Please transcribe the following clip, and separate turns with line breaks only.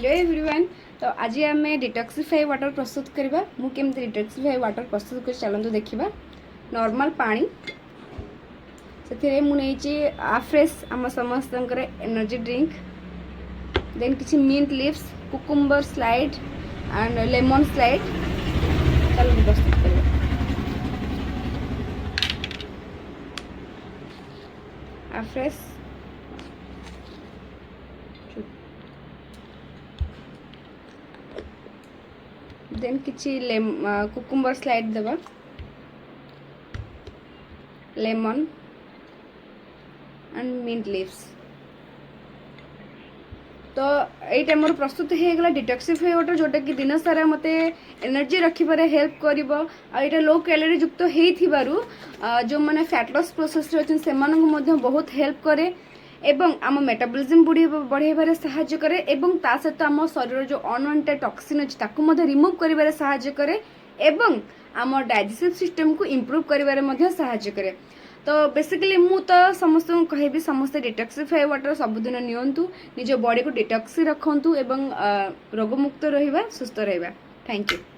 Hello everyone. तो आज आम डिटॉक्सिफाई वाटर प्रस्तुत करवा मु केमती डिटॉक्सिफाई वाटर प्रस्तुत कर चलतु देखा। नॉर्मल पानी से मुझे आफ्रेश आम समस्त एनर्जी ड्रिंक देन किसी mint leaves cucumber slice and lemon slice चलो प्रस्तुत करवा। आफ्रेश देन किसी कुकुम्बर स्लाइड देवा लेमन एंड मिंट लिव्स। तो यहाँ मोर प्रस्तुत हो गला डिटॉक्सिफाई वाटर जोटा कि दिन सारा मते एनर्जी रखिबारे हेल्प करिवो। आ लो कैलोरी युक्त हेइथिबारु जो माने फैट लॉस प्रोसेस रे अछन सेमानन मध्ये बहुत हेल्प करे एवं आम मेटाबॉलिज्म बढ़ाइबारे सहायता करे एवं ता सहित आम शरीर जो अनवांटेड टॉक्सिन अछि ताकू मध्ये रिमूव करिबारे सहायता करे एवं आम डाइजेस्टिव सिस्टम को इम्प्रूव करिबारे मध्ये सहायता करे। तो बेसिकली मु तो समस्त कहबी समस्त डिटॉक्सिफाई वाटर सबुदिन नियंतु निज बॉडी को डिटॉक्स रखंतु एवं रोगमुक्त रहिबा सुस्थ रहिबा। Thank you.